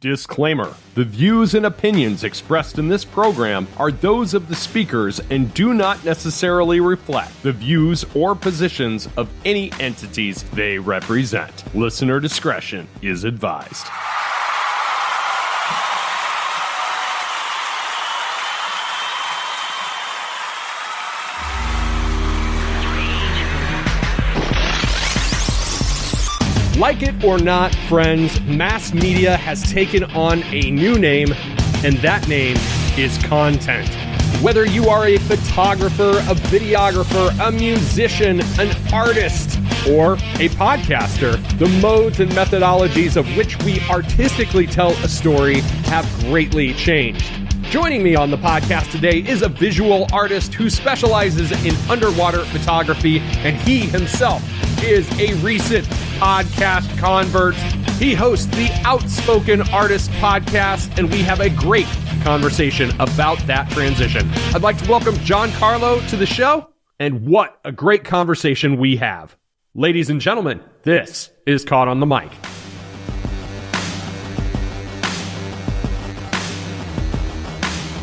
Disclaimer: the views and opinions expressed in this program are those of the speakers and do not necessarily reflect the views or positions of any entities they represent. Listener discretion is advised. Like it or not, friends, mass media has taken on a new name, and that name is content. Whether you are a photographer, a videographer, a musician, an artist, or a podcaster, the modes and methodologies of which we artistically tell a story have greatly changed. Joining me on the podcast today is a visual artist who specializes in underwater photography, and he himself is a recent podcast convert. He hosts the Outspoken Artist podcast, and we have a great conversation about that transition. I'd like to welcome Carlo to the show, and what a great conversation we have. Ladies and gentlemen, this is Caught on the Mic.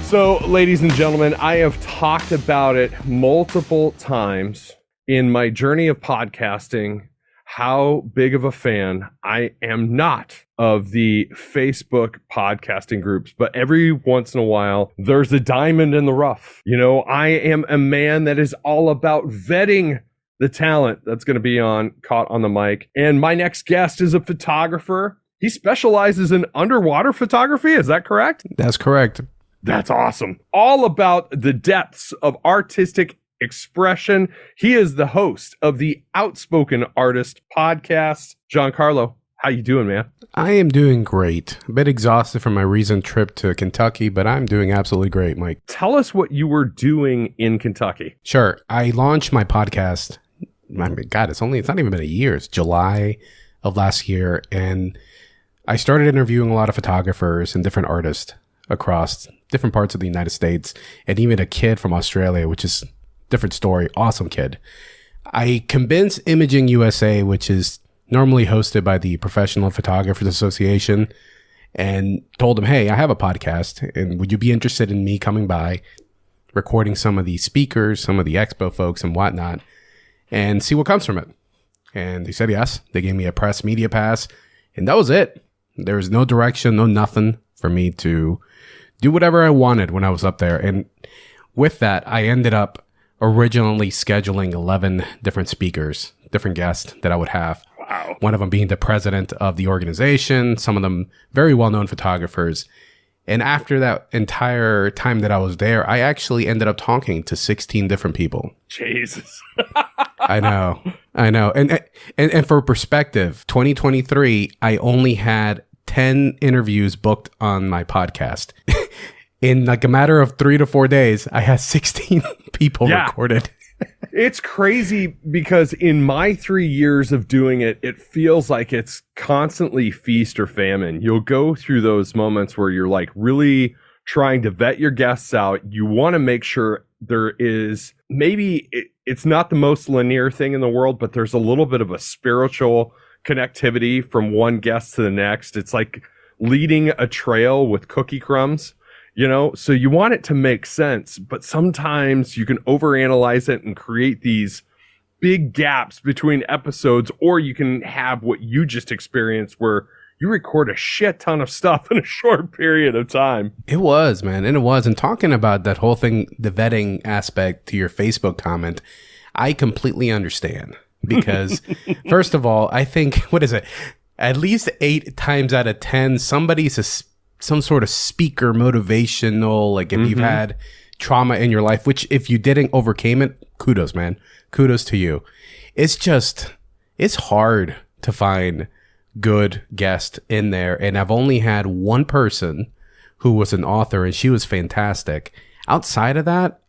So, ladies and gentlemen, I have talked about it multiple times in my journey of podcasting, how big of a fan I am not of the Facebook podcasting groups, but every once in a while, there's a diamond in the rough. You know, I am a man that is all about vetting the talent that's going to be on Caught on the Mic. And my next guest is a photographer. He specializes in underwater photography. Is that correct? That's correct. That's awesome. All about the depths of artistic expression. He is the host of the Outspoken Artist podcast. Carlo, how you doing, man? I am doing great. A bit exhausted from my recent trip to Kentucky, but I'm doing absolutely great, Mike. Tell us what you were doing in Kentucky. Sure. I launched my podcast. My God, it's not even been a year. It's July of last year. And I started interviewing a lot of photographers and different artists across different parts of the United States, and even a kid from Australia, which is different story. Awesome kid. I convinced Imaging USA, which is normally hosted by the Professional Photographers Association, and told them, hey, I have a podcast, and would you be interested in me coming by, recording some of the speakers, some of the expo folks and whatnot, and see what comes from it? And they said yes. They gave me a press media pass, and that was it. There was no direction, no nothing for me to do whatever I wanted when I was up there. And with that, I ended up originally scheduling 11 different speakers, different guests that I would have. Wow. One of them being the president of the organization, some of them very well-known photographers. And after that entire time that I was there, I actually ended up talking to 16 different people. Jesus. I know. And for perspective, 2023, I only had 10 interviews booked on my podcast. In like a matter of 3 to 4 days, I had 16 people recorded. It's crazy because in my 3 years of doing it, it feels like it's constantly feast or famine. You'll go through those moments where you're like really trying to vet your guests out. You want to make sure there is it's not the most linear thing in the world, but there's a little bit of a spiritual connectivity from one guest to the next. It's like leading a trail with cookie crumbs. You know, so you want it to make sense, but sometimes you can overanalyze it and create these big gaps between episodes, or you can have what you just experienced where you record a shit ton of stuff in a short period of time. It was, man. And it was. And talking about that whole thing, the vetting aspect to your Facebook comment, I completely understand because first of all, I think, what is it? At least 8 times out of 10, somebody's some sort of speaker, motivational, like if you've had trauma in your life, which if you didn't overcame it, kudos, man. Kudos to you. It's hard to find good guests in there. And I've only had one person who was an author and she was fantastic. Outside of that,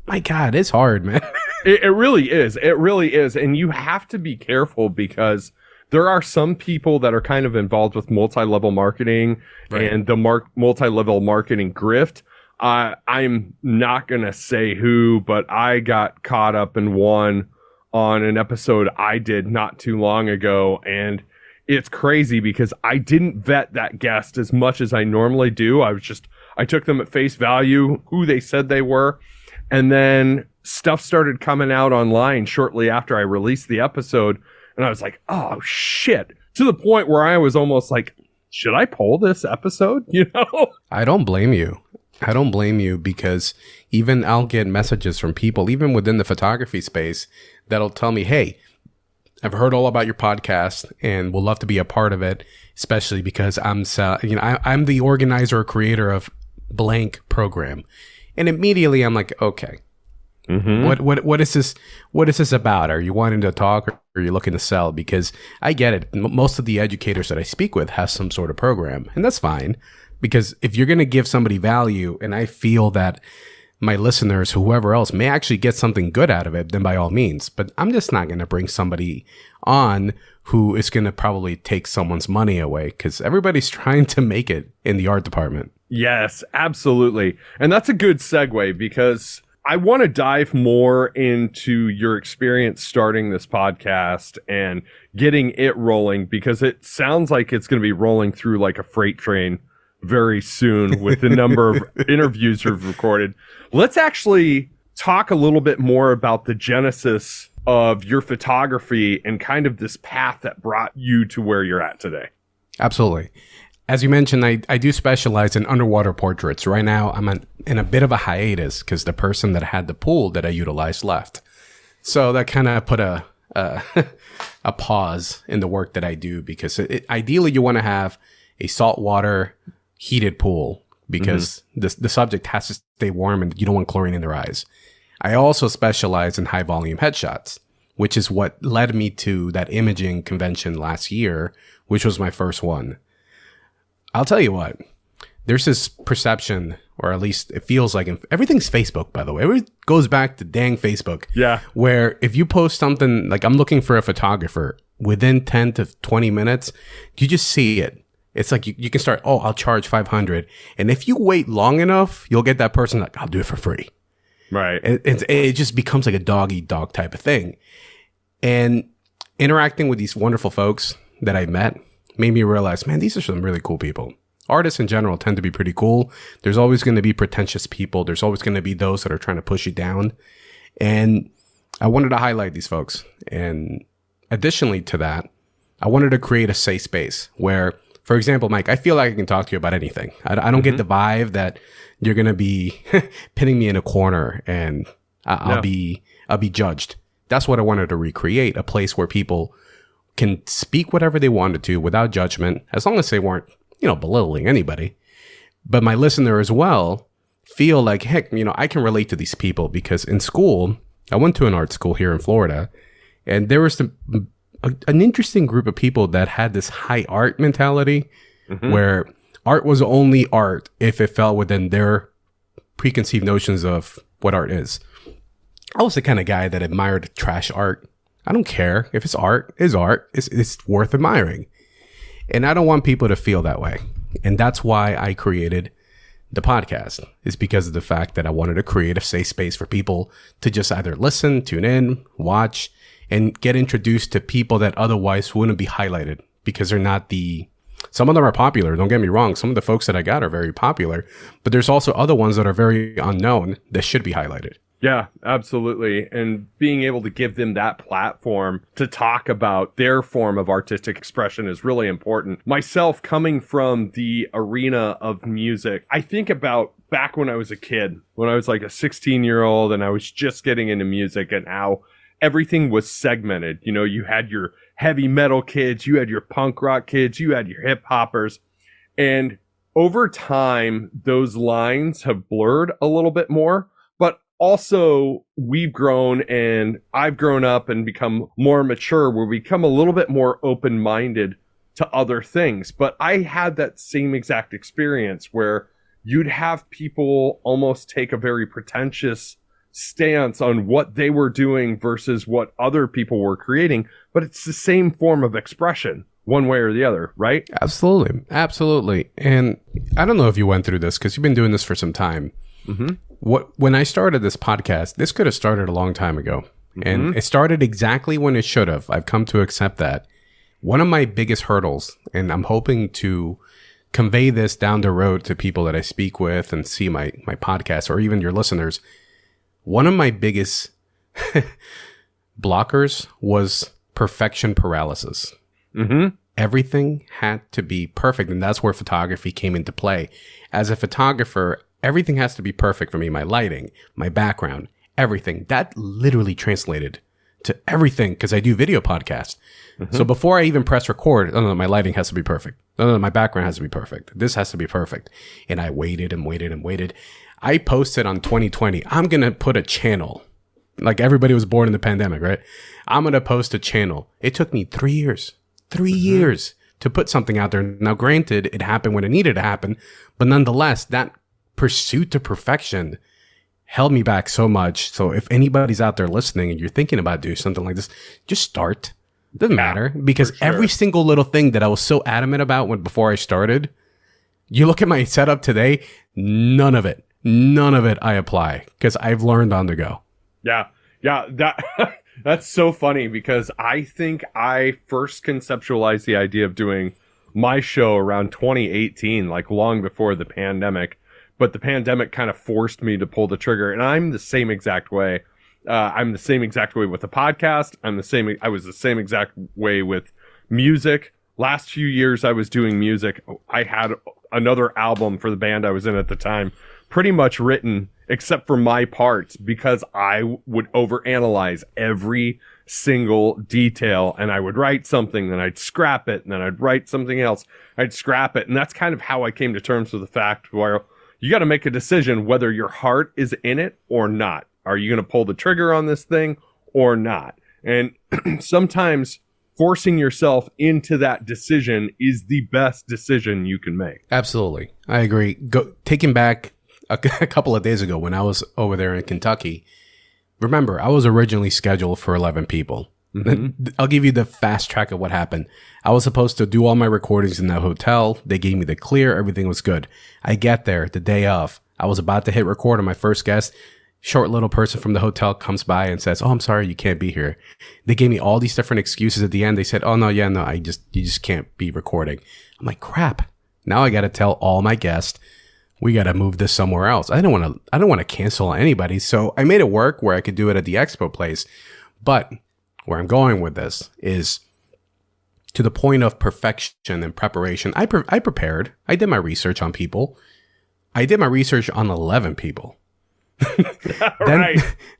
my God, it's hard, man. It really is. It really is. And you have to be careful because there are some people that are kind of involved with multi-level marketing and the multi-level marketing grift. I'm not going to say who, but I got caught up in one on an episode I did not too long ago. And it's crazy because I didn't vet that guest as much as I normally do. I took them at face value, who they said they were. And then stuff started coming out online shortly after I released the episode. And I was like, oh, shit. To the point where I was almost like, should I pull this episode? I don't blame you. I don't blame you because even I'll get messages from people, even within the photography space, that'll tell me, hey, I've heard all about your podcast and would love to be a part of it, especially because I'm the organizer or creator of blank program. And immediately I'm like, okay, what is this? What is this about? Are you wanting to talk or are you looking to sell? Because I get it. Most of the educators that I speak with have some sort of program, and that's fine. Because if you're going to give somebody value, and I feel that my listeners, whoever else, may actually get something good out of it, then by all means. But I'm just not going to bring somebody on who is going to probably take someone's money away, because everybody's trying to make it in the art department. Yes, absolutely. And that's a good segue, because I want to dive more into your experience starting this podcast and getting it rolling, because it sounds like it's going to be rolling through like a freight train very soon with the number of interviews you've recorded. Let's actually talk a little bit more about the genesis of your photography and kind of this path that brought you to where you're at today. Absolutely. As you mentioned, I do specialize in underwater portraits. Right now, I'm in a bit of a hiatus because the person that had the pool that I utilized left. So that kind of put a pause in the work that I do, because ideally you want to have a saltwater heated pool, because the subject has to stay warm and you don't want chlorine in their eyes. I also specialize in high volume headshots, which is what led me to that imaging convention last year, which was my first one. I'll tell you what, there's this perception, or at least it feels like, everything's Facebook, by the way. It goes back to dang Facebook. Yeah. Where if you post something like, I'm looking for a photographer, within 10 to 20 minutes, you just see it. It's like you can start, I'll charge $500. And if you wait long enough, you'll get that person like, I'll do it for free. Right. It just becomes like a dog eat dog type of thing. And interacting with these wonderful folks that I met made me realize, man, these are some really cool people. Artists in general tend to be pretty cool. There's always going to be pretentious people. There's always going to be those that are trying to push you down. And I wanted to highlight these folks. And additionally to that, I wanted to create a safe space where, for example, Mike, I feel like I can talk to you about anything. I don't get the vibe that you're going to be pinning me in a corner and I'll be judged. That's what I wanted to recreate, a place where people can speak whatever they wanted to without judgment, as long as they weren't, belittling anybody. But my listener as well feel like, heck, I can relate to these people, because in school, I went to an art school here in Florida, and there was an interesting group of people that had this high art mentality, where art was only art if it fell within their preconceived notions of what art is. I was the kind of guy that admired trash art. I don't care if it's art. It's art. It's worth admiring. And I don't want people to feel that way. And that's why I created the podcast, is because of the fact that I wanted to create a safe space for people to just either listen, tune in, watch, and get introduced to people that otherwise wouldn't be highlighted, because they're not some of them are popular. Don't get me wrong. Some of the folks that I got are very popular, but there's also other ones that are very unknown that should be highlighted. Yeah, absolutely. And being able to give them that platform to talk about their form of artistic expression is really important. Myself, coming from the arena of music, I think about back when I was a kid, when I was like a 16-year-old and I was just getting into music, and how everything was segmented. You had your heavy metal kids, you had your punk rock kids, you had your hip hoppers. And over time, those lines have blurred a little bit more. But also, we've grown, and I've grown up and become more mature, where we become a little bit more open-minded to other things. But I had that same exact experience where you'd have people almost take a very pretentious stance on what they were doing versus what other people were creating. But it's the same form of expression, one way or the other, right? Absolutely. Absolutely. And I don't know if you went through this, because you've been doing this for some time. When I started this podcast, this could have started a long time ago. And it started exactly when it should have. I've come to accept that. One of my biggest hurdles, and I'm hoping to convey this down the road to people that I speak with and see my podcast or even your listeners. One of my biggest blockers was perfection paralysis. Mm-hmm. Everything had to be perfect. And that's where photography came into play. As a photographer, everything has to be perfect for me. My lighting, my background, everything. That literally translated to everything because I do video podcasts. Mm-hmm. So before I even press record, no, my lighting has to be perfect. No, my background has to be perfect. This has to be perfect. And I waited and waited and waited. I posted on 2020, I'm going to put a channel. Like everybody was born in the pandemic, right? I'm going to post a channel. It took me 3 years. 3 years to put something out there. Now, granted, it happened when it needed to happen, but nonetheless, that pursuit to perfection held me back so much. So if anybody's out there listening and you're thinking about doing something like this, just start. Doesn't matter because every single little thing that I was so adamant about before I started, you look at my setup today, none of it I apply because I've learned on the go. Yeah. That's so funny because I think I first conceptualized the idea of doing my show around 2018, like long before the pandemic. But the pandemic kind of forced me to pull the trigger, and I'm the same exact way. I'm the same exact way with the podcast. I was the same exact way with music. Last few years I was doing music. I had another album for the band I was in at the time, pretty much written except for my parts because I would overanalyze every single detail, and I would write something, then I'd scrap it, and then I'd write something else. I'd scrap it. And that's kind of how I came to terms with the fact where you got to make a decision whether your heart is in it or not. Are you going to pull the trigger on this thing or not? And sometimes forcing yourself into that decision is the best decision you can make. Absolutely. I agree. Taking back a couple of days ago when I was over there in Kentucky, remember, I was originally scheduled for 11 people. Mm-hmm. I'll give you the fast track of what happened. I was supposed to do all my recordings in that hotel. They gave me the clear. Everything was good. I get there the day of. I was about to hit record on my first guest. Short little person from the hotel comes by and says, "Oh, I'm sorry, you can't be here." They gave me all these different excuses at the end. They said, "Oh, no, you just can't be recording." I'm like, crap. Now I got to tell all my guests, we got to move this somewhere else. I don't want to cancel on anybody. So I made it work where I could do it at the expo place. But where I'm going with this is to the point of perfection and preparation. I prepared. I did my research on people. I did my research on 11 people.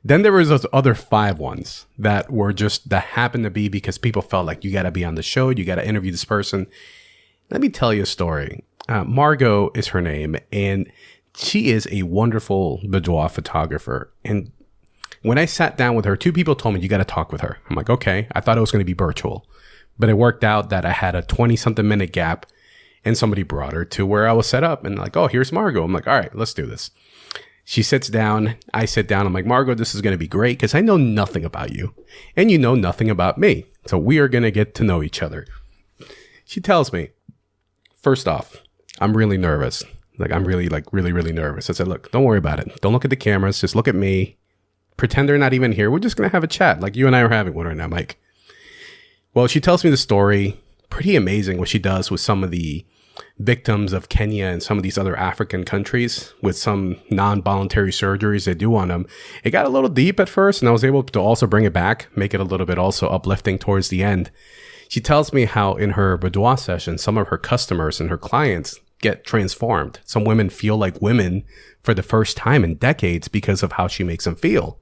Then there was those other 5 ones that happened to be because people felt like you got to be on the show. You got to interview this person. Let me tell you a story. Margot is her name, and she is a wonderful boudoir photographer. And when I sat down with her, 2 people told me, you got to talk with her. I'm like, okay. I thought it was going to be virtual, but it worked out that I had a 20-something minute gap and somebody brought her to where I was set up and like, oh, here's Margot. I'm like, all right, let's do this. She sits down. I sit down. I'm like, Margot, this is going to be great because I know nothing about you and you know nothing about me. So we are going to get to know each other. She tells me, first off, I'm really nervous. Like, I'm really nervous. I said, look, don't worry about it. Don't look at the cameras. Just look at me. Pretend they're not even here. We're just going to have a chat like you and I are having one right now, Mike. Well, she tells me the story. Pretty amazing what she does with some of the victims of Kenya and some of these other African countries with some non-voluntary surgeries they do on them. It got a little deep at first, and I was able to also bring it back, make it a little bit also uplifting towards the end. She tells me how in her boudoir session, some of her customers and her clients get transformed. Some women feel like women for the first time in decades because of how she makes them feel.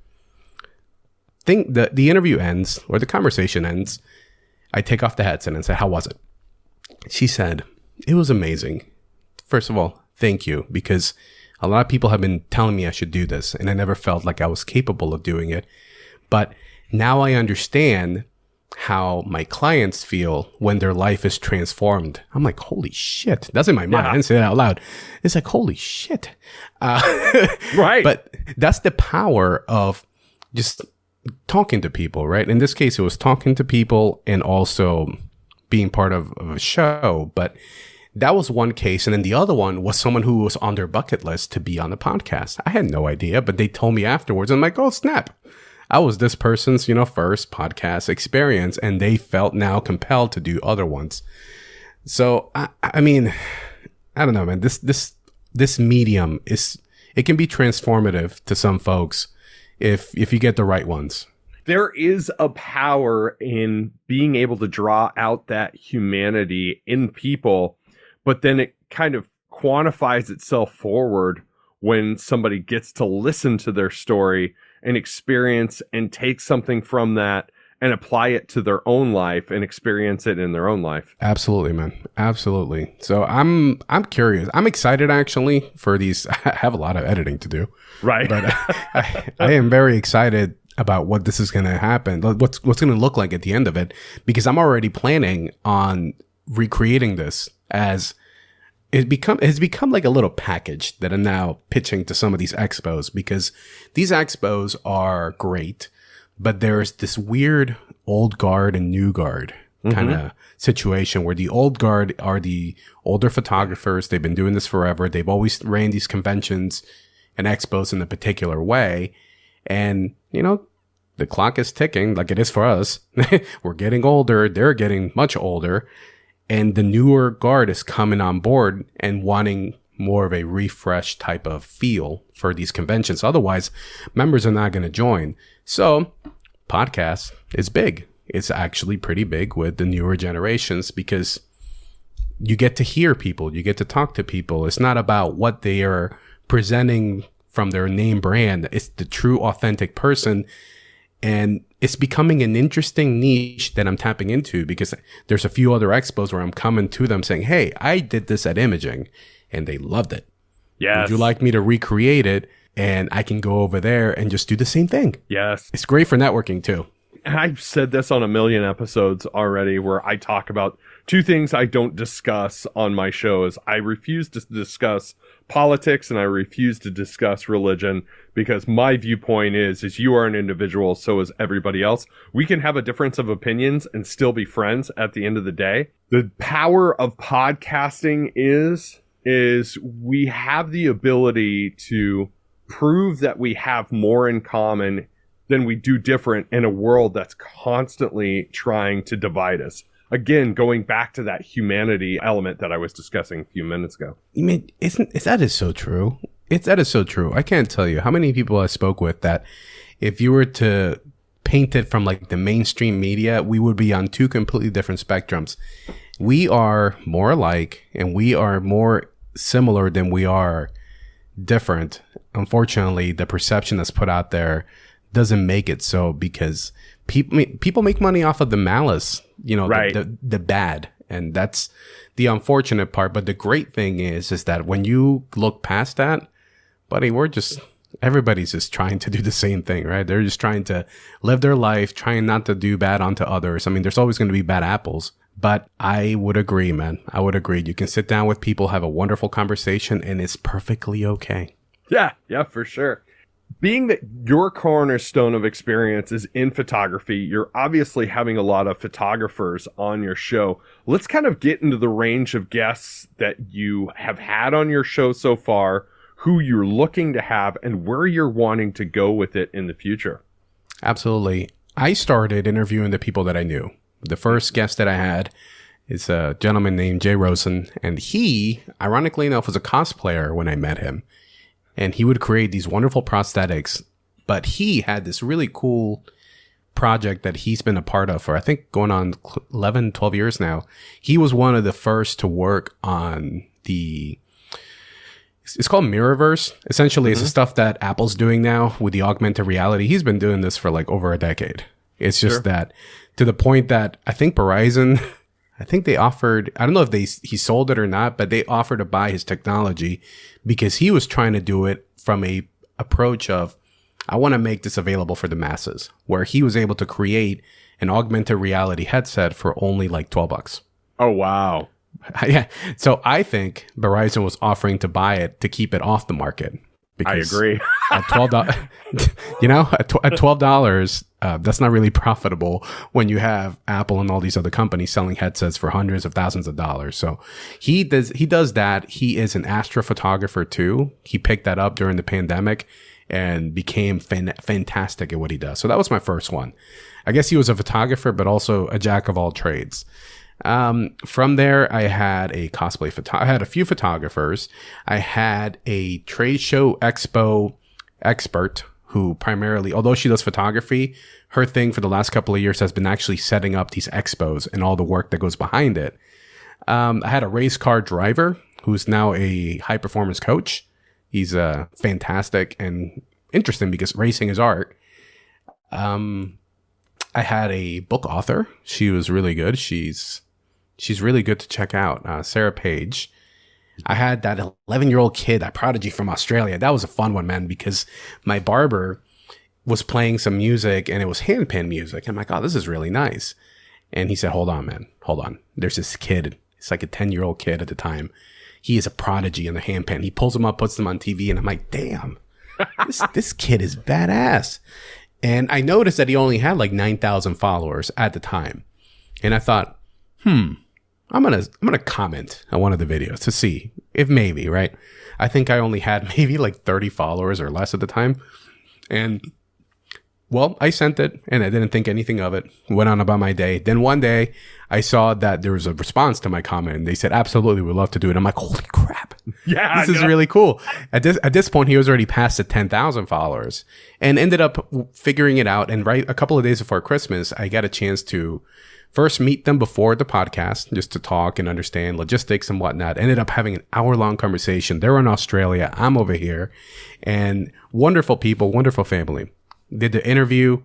The interview ends, or the conversation ends. I take off the headset and say, how was it? She said, it was amazing. First of all, thank you, because a lot of people have been telling me I should do this, and I never felt like I was capable of doing it. But now I understand how my clients feel when their life is transformed. I'm like, holy shit. That's in my mind. I didn't say that out loud. It's like, holy shit. Right. But that's the power of just talking to people, right? In this case, it was talking to people and also being part of a show. But that was one case. And then the other one was someone who was on their bucket list to be on the podcast. I had no idea, but they told me afterwards. I'm like, oh, snap. I was this person's, first podcast experience, and they felt now compelled to do other ones. So, I mean, I don't know, man, this medium it can be transformative to some folks if you get the right ones. There is a power in being able to draw out that humanity in people, but then it kind of quantifies itself forward when somebody gets to listen to their story and experience and take something from that and apply it to their own life and experience it in their own life. Absolutely, man. Absolutely. So I'm curious. I'm excited actually for these. I have a lot of editing to do. Right. But I am very excited about what this is going to happen, what's going to look like at the end of it, because I'm already planning on recreating this as it's become like a little package that I'm now pitching to some of these expos, because these expos are great, but there's this weird old guard and new guard kind of situation where the old guard are the older photographers. They've been doing this forever. They've always ran these conventions and expos in a particular way. And, the clock is ticking like it is for us. We're getting older. They're getting much older. And the newer guard is coming on board and wanting more of a refresh type of feel for these conventions. Otherwise, members are not going to join. So podcast is big. It's actually pretty big with the newer generations because you get to hear people. You get to talk to people. It's not about what they are presenting from their name brand. It's the true authentic person. And it's becoming an interesting niche that I'm tapping into because there's a few other expos where I'm coming to them saying, hey, I did this at Imaging and they loved it. Yes. Would you like me to recreate it? And I can go over there and just do the same thing. Yes. It's great for networking too. And I've said this on a million episodes already where I talk about two things I don't discuss on my shows. I refuse to discuss politics and I refuse to discuss religion because my viewpoint is you are an individual, so is everybody else. We can have a difference of opinions and still be friends at the end of the day. The power of podcasting is we have the ability to prove that we have more in common than we do different in a world that's constantly trying to divide us. Again, going back to that humanity element that I was discussing a few minutes ago. I mean, that is so true. That is so true. I can't tell you how many people I spoke with that if you were to paint it from like the mainstream media, we would be on two completely different spectrums. We are more alike and we are more similar than we are different. Unfortunately, the perception that's put out there doesn't make it so because people make money off of the malice, right. the bad. And that's the unfortunate part. But the great thing is that when you look past that, buddy, everybody's just trying to do the same thing, right? They're just trying to live their life, trying not to do bad onto others. I mean, there's always going to be bad apples. But I would agree, man. I would agree. You can sit down with people, have a wonderful conversation, and it's perfectly okay. Yeah, for sure. Being that your cornerstone of experience is in photography, you're obviously having a lot of photographers on your show. Let's kind of get into the range of guests that you have had on your show so far, who you're looking to have, and where you're wanting to go with it in the future. Absolutely. I started interviewing the people that I knew. The first guest that I had is a gentleman named Jay Rosen, and he, ironically enough, was a cosplayer when I met him. And he would create these wonderful prosthetics, but he had this really cool project that he's been a part of for, I think, going on 11, 12 years now. He was one of the first to work on it's called Mirrorverse. Essentially, it's the stuff that Apple's doing now with the augmented reality. He's been doing this for like over a decade. It's just that to the point that I think Verizon, I think they offered, I don't know if he sold it or not, but they offered to buy his technology because he was trying to do it from a approach of, I want to make this available for the masses, where he was able to create an augmented reality headset for only like $12. Oh, wow. Yeah. So I think Verizon was offering to buy it to keep it off the market. I agree. At $12, at $12, that's not really profitable when you have Apple and all these other companies selling headsets for hundreds of thousands of dollars. So he does that. He is an astrophotographer too. He picked that up during the pandemic, and became fantastic at what he does. So that was my first one. I guess he was a photographer, but also a jack of all trades. From there, I had a I had a few photographers. I had a trade show expo expert who primarily, although she does photography, her thing for the last couple of years has been actually setting up these expos and all the work that goes behind it. I had a race car driver who's now a high performance coach. He's fantastic and interesting because racing is art. I had a book author. She was really good. She's really good to check out. Sarah Page. I had that 11-year-old kid, that prodigy from Australia. That was a fun one, man, because my barber was playing some music and it was handpan music. I'm like, oh, this is really nice. And he said, hold on, man. Hold on. There's this kid. It's like a 10-year-old kid at the time. He is a prodigy in the handpan. He pulls them up, puts them on TV. And I'm like, damn, this kid is badass. And I noticed that he only had like 9,000 followers at the time. And I thought, I'm gonna comment on one of the videos to see if maybe, right? I think I only had maybe like 30 followers or less at the time. And well, I sent it and I didn't think anything of it. Went on about my day. Then one day I saw that there was a response to my comment and they said, absolutely, we'd love to do it. I'm like, holy crap. Yeah, this is really cool. At this point, he was already past the 10,000 followers and ended up figuring it out. And right a couple of days before Christmas, I got a chance to first meet them before the podcast just to talk and understand logistics and whatnot. Ended up having an hour-long conversation. They're in Australia. I'm over here. And wonderful people, wonderful family. Did the interview.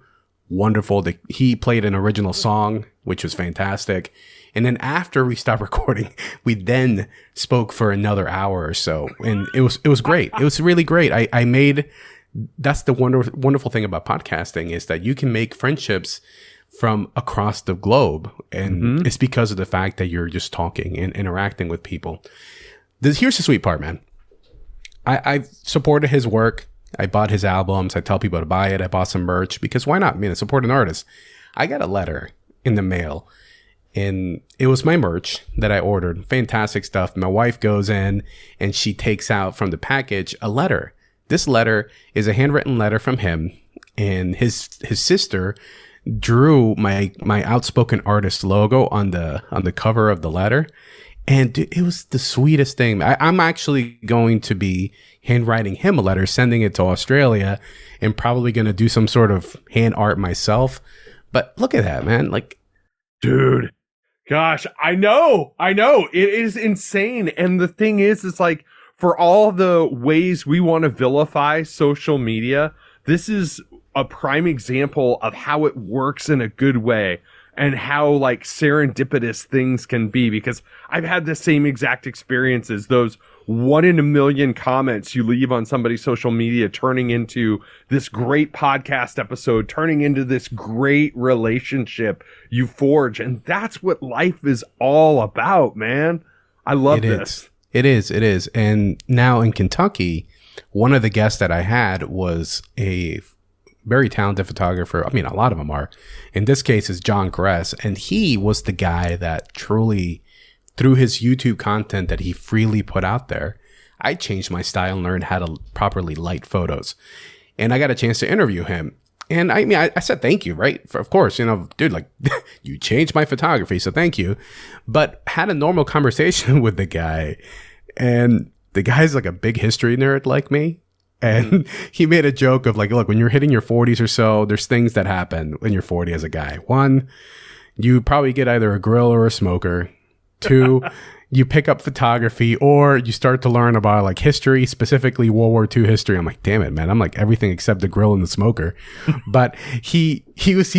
Wonderful. He played an original song, which was fantastic. And then after we stopped recording, we then spoke for another hour or so. And it was great. It was really great. I made, that's the wonderful thing about podcasting is that you can make friendships from across the globe. And it's because of the fact that you're just talking and interacting with people. Here's the sweet part, man. I've supported his work. I bought his albums. I tell people to buy it. I bought some merch because why not? I mean, support an artist. I got a letter in the mail and it was my merch that I ordered. Fantastic stuff. My wife goes in and she takes out from the package a letter. This letter is a handwritten letter from him, and his sister drew my Outspoken Artist logo on the cover of the letter. And dude, it was the sweetest thing. I'm actually going to be handwriting him a letter, sending it to Australia, and probably going to do some sort of hand art myself. But look at that, man. Like, dude, gosh, I know. It is insane. And the thing is, it's like, for all the ways we want to vilify social media, this is a prime example of how it works in a good way. And how like serendipitous things can be, because I've had the same exact experiences. Those 1 in a million comments you leave on somebody's social media turning into this great podcast episode, turning into this great relationship you forge. And that's what life is all about, man. I love this. It is. And now in Kentucky, one of the guests that I had was a very talented photographer. I mean, a lot of them are. In this case, is John Kress. And he was the guy that truly, through his YouTube content that he freely put out there, I changed my style and learned how to properly light photos. And I got a chance to interview him. And I mean, I said thank you, right? Of course, you know, dude, like, you changed my photography, so thank you. But had a normal conversation with the guy. And the guy's like a big history nerd like me. And he made a joke of like, look, when you're hitting your 40s or so, there's things that happen when you're 40 as a guy. One, you probably get either a grill or a smoker. Two, you pick up photography, or you start to learn about like history, specifically World War II history. I'm like, damn it, man. I'm like everything except the grill and the smoker. But he's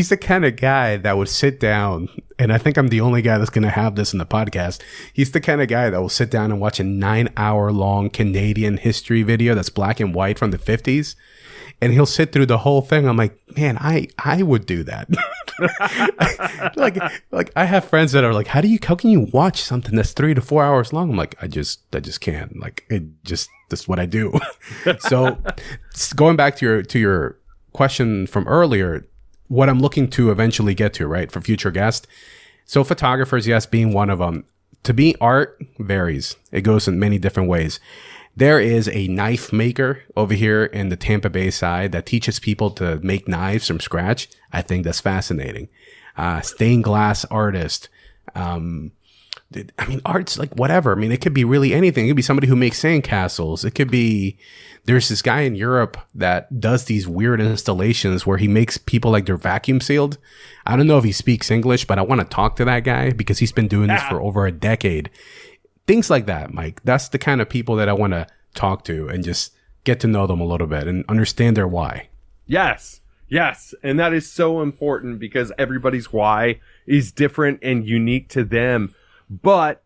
the kind of guy that would sit down, and I think I'm the only guy that's going to have this in the podcast. He's the kind of guy that will sit down and watch a 9-hour long Canadian history video that's black and white from the 50s. And he'll sit through the whole thing. I'm like, man, I would do that. like I have friends that are like, how can you watch something that's 3 to 4 hours long? I'm like, I just can't. Like, that's what I do. So going back to your question from earlier, what I'm looking to eventually get to, right, for future guests. So photographers, yes, being one of them. To be art varies. It goes in many different ways. There is a knife maker over here in the Tampa Bay side that teaches people to make knives from scratch. I think that's fascinating. Stained glass artist. Art's like whatever. I mean, it could be really anything. It could be somebody who makes sandcastles. It could be, there's this guy in Europe that does these weird installations where he makes people like they're vacuum sealed. I don't know if he speaks English, but I want to talk to that guy because he's been doing this for over a decade. Things like that, Mike. That's the kind of people that I want to talk to and just get to know them a little bit and understand their why. Yes. And that is so important because everybody's why is different and unique to them. But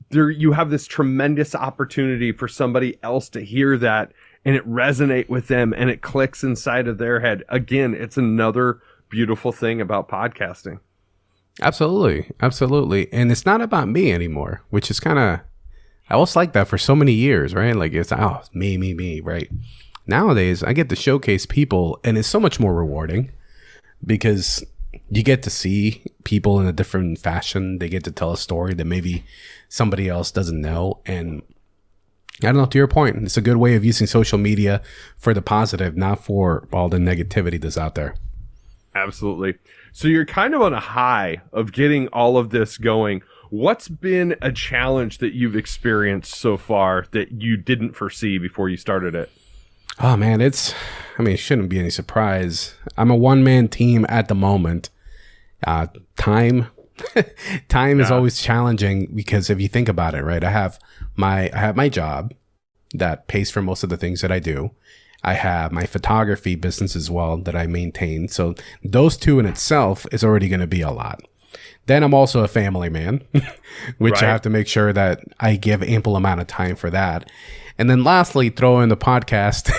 there, you have this tremendous opportunity for somebody else to hear that and it resonate with them and it clicks inside of their head. Again, it's another beautiful thing about podcasting. Absolutely. And it's not about me anymore, which is kind of, I was like that for so many years, right? Like it's, me, right? Nowadays, I get to showcase people and it's so much more rewarding because you get to see people in a different fashion. They get to tell a story that maybe somebody else doesn't know. And I don't know, to your point, it's a good way of using social media for the positive, not for all the negativity that's out there. Absolutely. So you're kind of on a high of getting all of this going. What's been a challenge that you've experienced so far that you didn't foresee before you started it? Oh, man, it shouldn't be any surprise. I'm a one-man team at the moment. Time is always challenging because if you think about it, right, I have my job that pays for most of the things that I do. I have my photography business as well that I maintain. So those two in itself is already going to be a lot. Then I'm also a family man, which right. I have to make sure that I give ample amount of time for that. And then lastly, throw in the podcast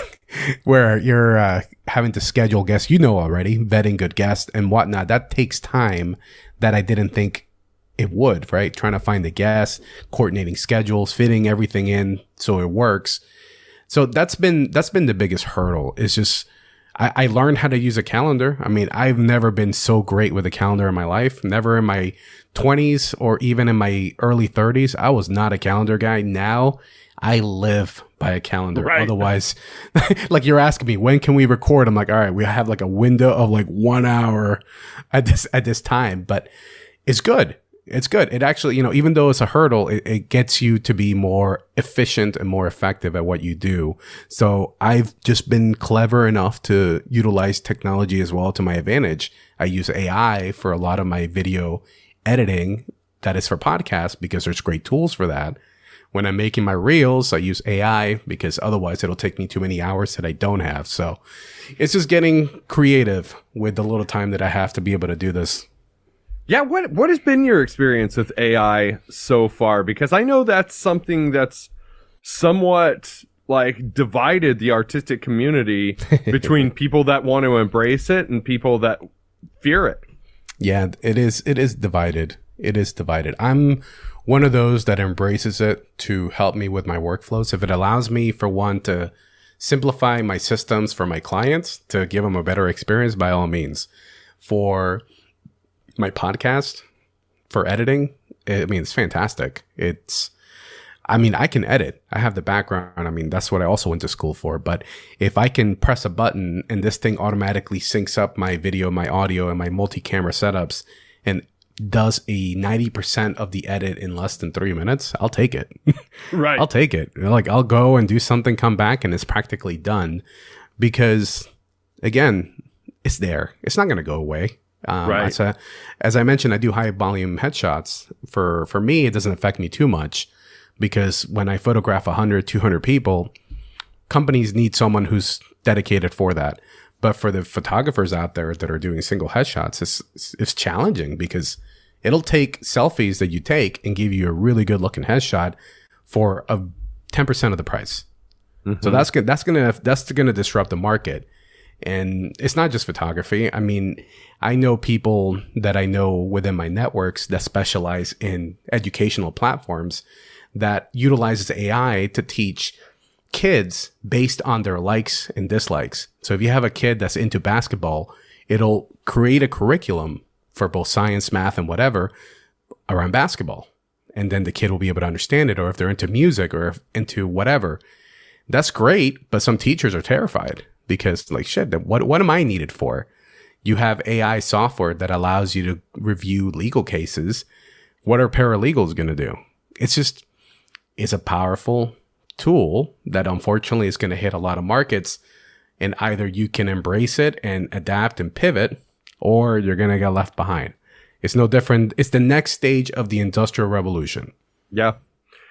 where you're having to schedule guests, already, vetting good guests and whatnot. That takes time that I didn't think it would, right? Trying to find the guests, coordinating schedules, fitting everything in so it works. So that's been the biggest hurdle. Is just I learned how to use a calendar. I mean, I've never been so great with a calendar in my life. Never in my 20s or even in my early 30s. I was not a calendar guy. Now I live by a calendar. Right. Otherwise, like you're asking me, when can we record? I'm like, all right, we have like a window of like 1 hour at this time, but it's good. It's good. It actually, even though it's a hurdle, it gets you to be more efficient and more effective at what you do. So I've just been clever enough to utilize technology as well to my advantage. I use AI for a lot of my video editing that is for podcasts because there's great tools for that. When I'm making my reels, I use AI because otherwise it'll take me too many hours that I don't have. So it's just getting creative with the little time that I have to be able to do this. Yeah, what has been your experience with AI so far? Because I know that's something that's somewhat like divided the artistic community between people that want to embrace it and people that fear it. Yeah, it is divided. It is divided. I'm one of those that embraces it to help me with my workflows. If it allows me, for one, to simplify my systems for my clients to give them a better experience, by all means. For my podcast, for editing, it's fantastic. I can edit. I have the background. That's what I also went to school for. But if I can press a button and this thing automatically syncs up my video, my audio, and my multi-camera setups and does a 90% of the edit in less than 3 minutes, I'll take it. Right. I'll take it. I'll go and do something, come back, and it's practically done. Because, again, it's there. It's not going to go away. Right. As I mentioned, I do high volume headshots. For me, it doesn't affect me too much because when I photograph 100, 200 people, companies need someone who's dedicated for that. But for the photographers out there that are doing single headshots, it's challenging because it'll take selfies that you take and give you a really good looking headshot for 10% of the price. Mm-hmm. So that's gonna disrupt the market. And it's not just photography. I know people that I know within my networks that specialize in educational platforms that utilizes AI to teach kids based on their likes and dislikes. So if you have a kid that's into basketball, it'll create a curriculum for both science, math, and whatever around basketball. and then the kid will be able to understand it. Or if they're into music or into whatever, that's great. But some teachers are terrified because like, shit, what am I needed for? You have AI software that allows you to review legal cases. What are paralegals going to do? It's a powerful tool that unfortunately is going to hit a lot of markets, and either you can embrace it and adapt and pivot, or you're going to get left behind. It's no different. It's the next stage of the Industrial Revolution. Yeah.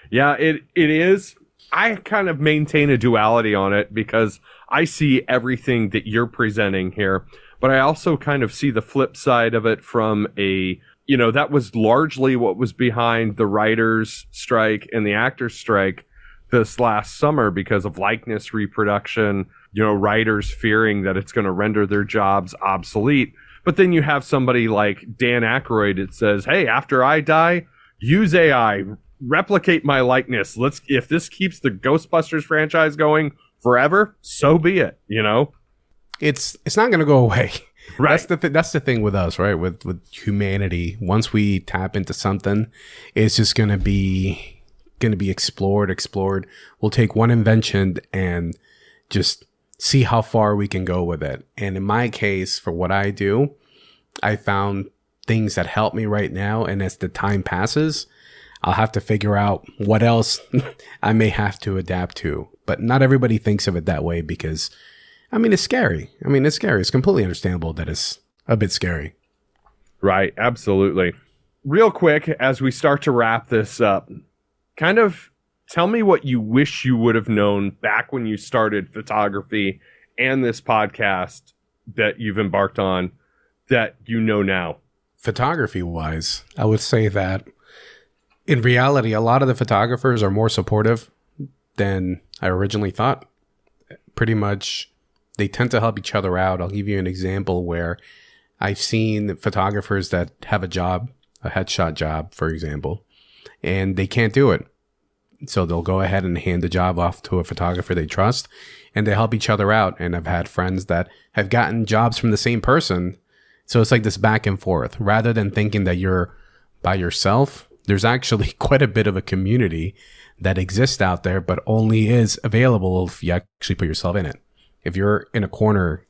Yeah, it is. I kind of maintain a duality on it because I see everything that you're presenting here, but I also kind of see the flip side of it from that was largely what was behind the writers' strike and the actors' strike this last summer because of likeness reproduction, writers fearing that it's going to render their jobs obsolete. But then you have somebody like Dan Aykroyd that says, hey, after I die, use AI, replicate my likeness. If this keeps the Ghostbusters franchise going forever, so be it, It's not going to go away. Right. That's the thing with us, right? With humanity. Once we tap into something, it's just going to be explored. We'll take one invention and just see how far we can go with it. And in my case, for what I do, I found things that help me right now. And as the time passes, I'll have to figure out what else I may have to adapt to. But not everybody thinks of it that way because, it's scary. It's completely understandable that it's a bit scary. Right. Absolutely. Real quick, as we start to wrap this up, kind of tell me what you wish you would have known back when you started photography and this podcast that you've embarked on that you know now. Photography wise, I would say that in reality, a lot of the photographers are more supportive than I originally thought. Pretty much, they tend to help each other out. I'll give you an example where I've seen photographers that have a job, a headshot job, for example, and they can't do it. So they'll go ahead and hand the job off to a photographer they trust, and they help each other out. And I've had friends that have gotten jobs from the same person. So it's like this back and forth. Rather than thinking that you're by yourself, there's actually quite a bit of a community that exists out there, but only is available if you actually put yourself in it. If you're in a corner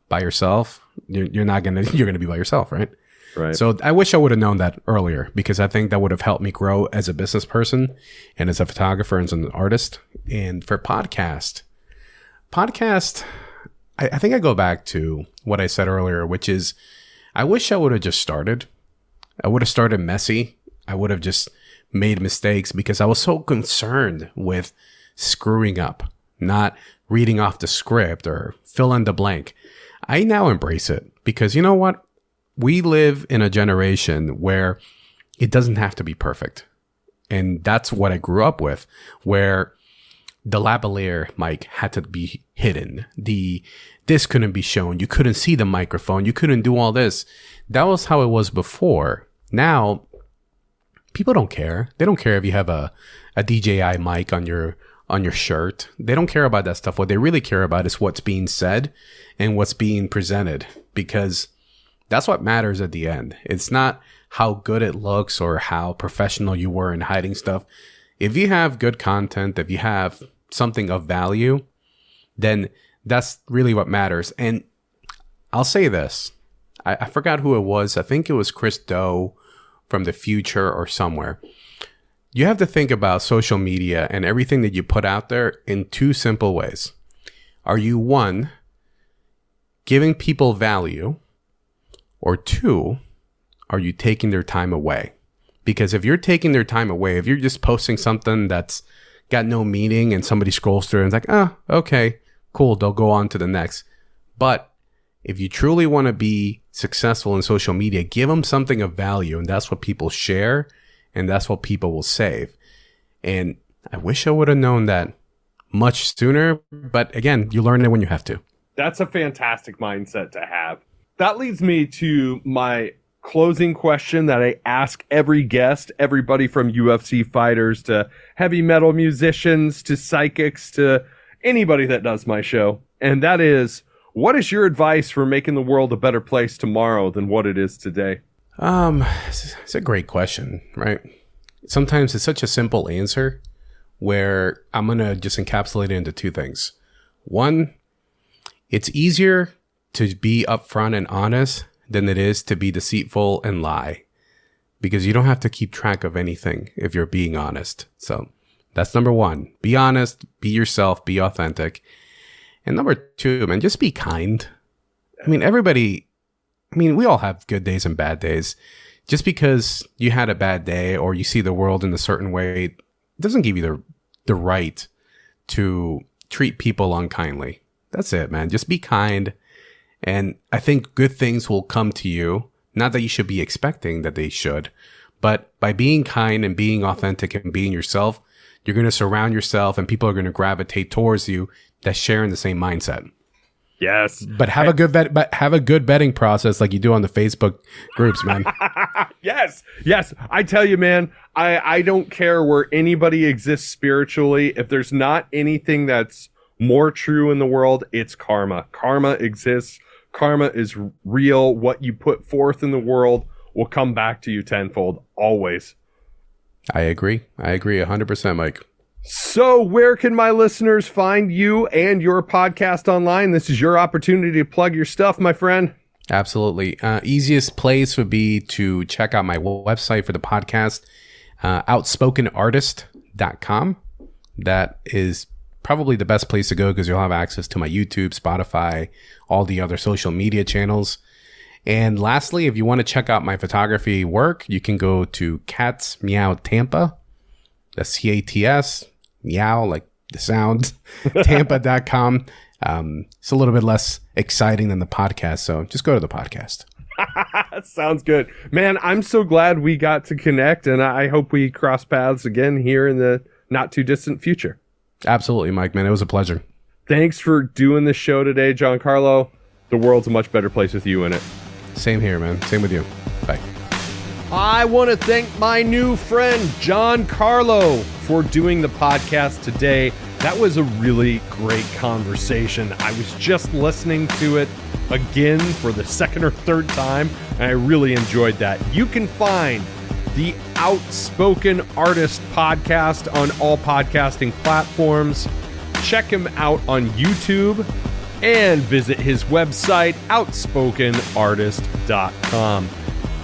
by yourself, you're going to be by yourself, right? Right. So I wish I would have known that earlier because I think that would have helped me grow as a business person and as a photographer and as an artist. And for podcast, I think I go back to what I said earlier, which is I wish I would have just started. I would have started messy. I would have just made mistakes because I was so concerned with screwing up, not reading off the script or fill in the blank. I now embrace it because you know what? We live in a generation where it doesn't have to be perfect. And that's what I grew up with, where the lavalier mic had to be hidden. This couldn't be shown. You couldn't see the microphone. You couldn't do all this. That was how it was before. Now, people don't care. They don't care if you have a DJI mic on your shirt. They don't care about that stuff. What they really care about is what's being said and what's being presented, because that's what matters at the end. It's not how good it looks or how professional you were in hiding stuff. If you have good content, if you have something of value, then that's really what matters. And I'll say this. I forgot who it was. I think it was Chris Doe from the future or somewhere. You have to think about social media and everything that you put out there in two simple ways. Are you, one, giving people value? Or two, are you taking their time away? Because if you're taking their time away, if you're just posting something that's got no meaning and somebody scrolls through and it's like, oh, okay, cool, they'll go on to the next. But if you truly want to be successful in social media, give them something of value, and that's what people share, and that's what people will save. And I wish I would have known that much sooner, but again, you learn it when you have to. That's a fantastic mindset to have. That leads me to my closing question that I ask every guest, everybody from UFC fighters to heavy metal musicians to psychics to anybody that does my show. And that is, what is your advice for making the world a better place tomorrow than what it is today? It's a great question, right? sometimes it's such a simple answer where I'm going to just encapsulate it into two things. One, it's easier to be upfront and honest than it is to be deceitful and lie, because you don't have to keep track of anything if you're being honest. So that's number one. Be honest, be yourself, be authentic. And number two, man, just be kind. I mean, we all have good days and bad days. Just because you had a bad day or you see the world in a certain way doesn't give you the right to treat people unkindly. That's it, man. Just be kind. And I think good things will come to you. Not that you should be expecting that they should, but by being kind and being authentic and being yourself, you're going to surround yourself and people are going to gravitate towards you that share in the same mindset. Yes. But have a good vetting process like you do on the Facebook groups, man. Yes. I tell you, man, I don't care where anybody exists spiritually. If there's not anything that's more true in the world, it's karma. Karma exists. Karma is real. What you put forth in the world will come back to you tenfold, always. I agree 100%, Mike. So where can my listeners find you and your podcast online? This is your opportunity to plug your stuff, my friend. Absolutely. Easiest place would be to check out my website for the podcast, outspokenartist.com. That is probably the best place to go because you'll have access to my YouTube, Spotify, all the other social media channels. And lastly, if you want to check out my photography work, you can go to Cats Meow Tampa. That's CATS, meow, like the sound, tampa.com. It's a little bit less exciting than the podcast, so just go to the podcast. Sounds good. Man, I'm so glad we got to connect, and I hope we cross paths again here in the not too distant future. Absolutely, Mike, man. It was a pleasure. Thanks for doing the show today, John Carlo. The world's a much better place with you in it. Same here, man. Same with you. Bye. I want to thank my new friend, John Carlo, for doing the podcast today. That was a really great conversation. I was just listening to it again for the second or third time, and I really enjoyed that. You can find the Outspoken Artist podcast on all podcasting platforms. Check him out on YouTube and visit his website, outspokenartist.com.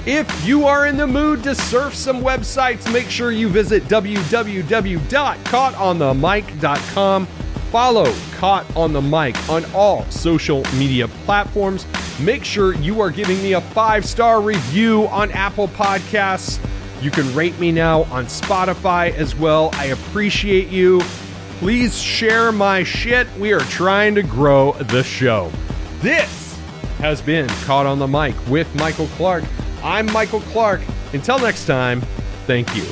If you are in the mood to surf some websites, make sure you visit www.caughtonthemic.com. Follow Caught on the Mic on all social media platforms. Make sure you are giving me a 5-star review on Apple Podcasts. You can rate me now on Spotify as well. I appreciate you. Please share my shit. We are trying to grow the show. This has been Caught on the Mic with Michael Clark. I'm Michael Clark. Until next time, thank you.